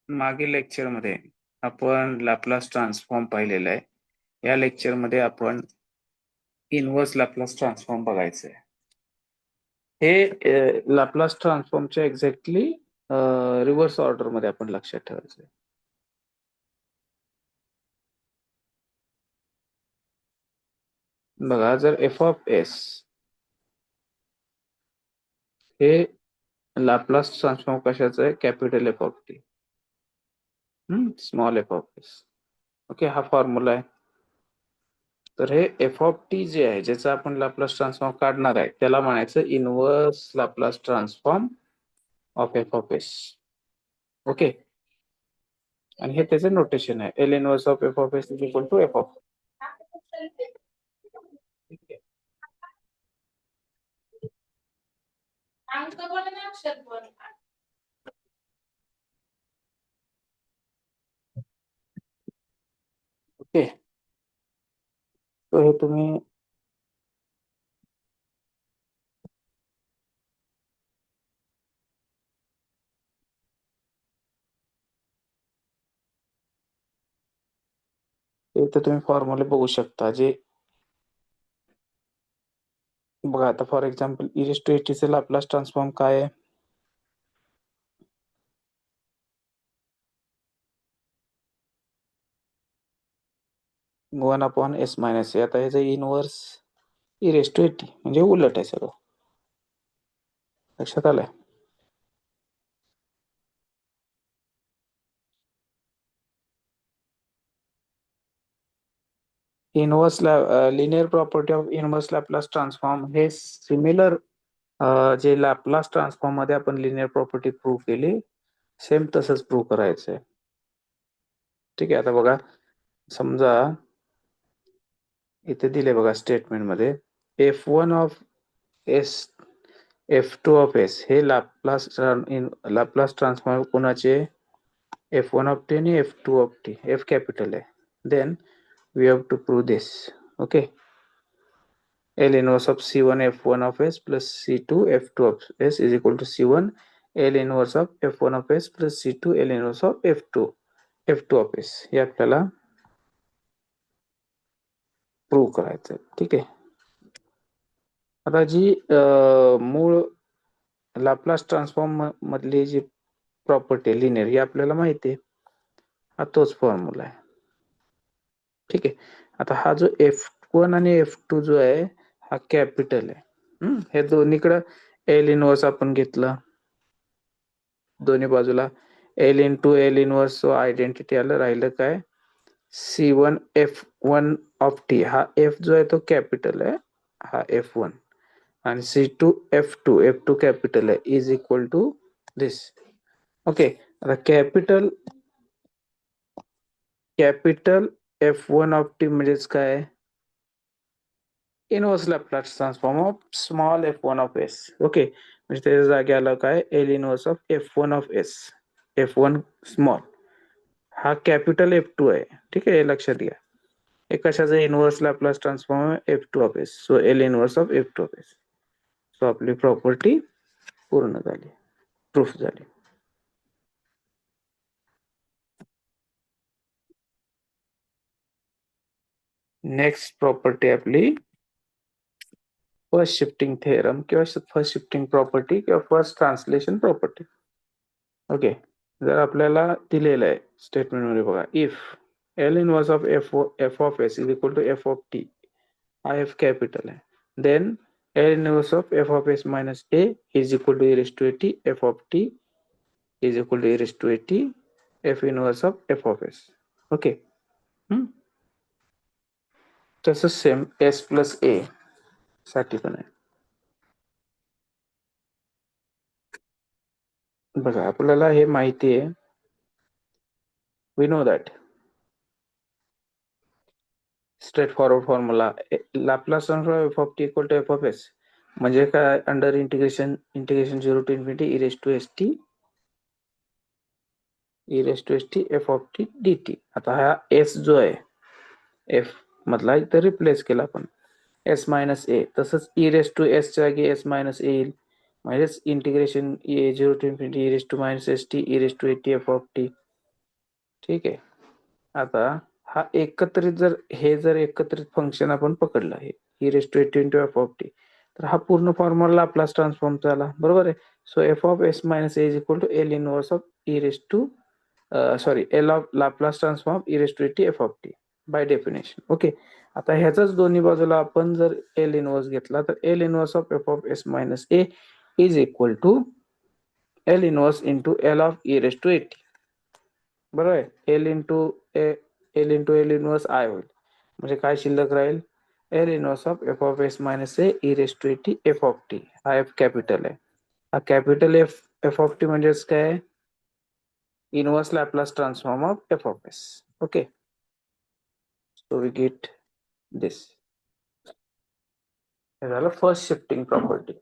मागील लेक्चरमध्ये आपण लॅपलास ट्रान्सफॉर्म पाहिलेला आहे. या लेक्चरमध्ये आपण इनव्हर्स लॅपलास ट्रान्सफॉर्म बघायचं आहे. हे लॅपलास ट्रान्सफॉर्मच्या एक्झॅक्टली रिव्हर्स ऑर्डर मध्ये आपण लक्षात ठेवायचं आहे. बघा, जर एफ ऑफ एस हे लॅपलास ट्रान्सफॉर्म कशाचं आहे? Capital F of T small F of S. Okay, हा फॉर्म्युला आहे. तर हे एफ ऑफ टी जे आहे, ज्याचा आपण लॅपलास ट्रान्सफॉर्म काढणार आहे, त्याला म्हणायचं inverse Laplace transform of F of S. Okay, आणि हे त्याचे नोटेशन आहे, L inverse of F of S is equal to F of. Okay, तो हे तुम्ही इथे तुम्ही फॉर्म्युले बघू शकता. जे बघा, आता for example E raise to A T चे लॅपलास ट्रान्सफॉर्म काय आहे? One upon S minus A. आता ह्याचं इनव्हर्स इरेज टू एटी म्हणजे उलट आहे सगळं. लक्षात आलंय? Inverse linear property of inverse Laplace transform हे सिमिलर जे लॅपलास ट्रान्सफॉर्म मध्ये आपण लिनियर प्रॉपर्टी प्रूव्ह केली, सेम तसंच प्रूव्ह करायचंय. ठीक आहे, आता बघा, समजा इथे दिले बघा स्टेटमेंट मध्ये F one of S F two of S हे लॅपलास ट्रान्सफॉर्म कोणाचे? एफ वन ऑफ टी आणि F two of T. F capital आहे. Then we have to prove this. Okay, L inverse of C1 F1 of S plus C2 F2 of S is equal to C1 L inverse of F1 of S plus C2 L inverse of F2 of S. हे आपल्याला prove करायचं आहे. ठीक आहे, आता जी मूळ Laplace transform मधली जी property linear ही आपल्याला माहिती आहे. हा तोच फॉर्म्युला आहे. ठीक आहे, आता हा जो F1 आणि F2 जो आहे हा कॅपिटल आहे. हे दोन्हीकडे एल इनवर्स आपण घेतलं दोन्ही बाजूला. L into L inverse identity आलं. राहिलं काय? C1 F1 of T. हा एफ जो आहे तो कॅपिटल आहे, हा F1, आणि C2 F2 कॅपिटल आहे, is equal to this. Okay, आता कॅपिटल F1 ऑफ टी म्हणजेच काय? Inverse Laplace transform of small F1 of S. Okay, म्हणजे त्याच्या जागी आलं काय? L inverse of F1 of S. F1 small हा कॅपिटल F2 आहे. ठीक आहे, हे लक्षात घ्या. हे कशाचं इनवर्स लॅपलास ट्रान्सफॉर्म आहे? F2 of S. So L inverse of F2 of S. So आपली प्रॉपर्टी पूर्ण झाली, प्रूफ झाली. नेक्स्ट प्रॉपर्टी आपली फर्स्ट शिफ्टिंग थेरम किंवा फर्स्ट शिफ्टिंग प्रॉपर्टी किंवा फर्स्ट ट्रान्सलेशन प्रॉपर्टी. ओके, जर आपल्याला दिलेलं आहे स्टेटमेंट मध्ये बघा, if L inverse of F of S is equal to F of T, हा एफ कॅपिटल आहे, then L inverse of F of S minus A is equal to A raise to A T, F of T is equal to A raise to A T, F inverse of F of S. Okay, तसंच same S plus A साठी पण आहे. बघा, आपल्याला हे माहिती आहे, we know that straightforward formula Laplace transform F of T equal to F of S म्हणजे काय? Under integration 0 to infinity E raise to S T F of T D T. आता हा एस जो आहे F मधला इथं replace केला आपण एस मायनस ए, तसंच ई रेज टू एस च्या जागी एस मायनस ए येईल, म्हणजेच integration 0 to infinity E raise to minus S T E raise to A T F of T. ठीक आहे. आता हा एकत्रित जर एकत्रित फंक्शन आपण पकडलं आहे E raise to A T into F of T, तर हा पूर्ण फॉर्म्युला लाप्लास ट्रान्सफॉर्मचा आला, बरोबर आहे. So F of S minus A is equal to L inverse of E raise to L of Laplace transform E raise to A T F of T by definition. Okay. आता ह्याचाच दोन्ही बाजूला आपण जर एल इनवर्स घेतला तर L inverse of F of S minus A is equal to L inverse into L of E raise to A T, बरोबर आहे. L into L inverse I होईल, म्हणजे काय शिल्लक राहील, L inverse of F of S minus A E raise to A T F of T. हा F capital आहे. हा capital F F of T म्हणजेच काय, inverse Laplace transform of F of S. Okay, so we get this. हे झालं first shifting property.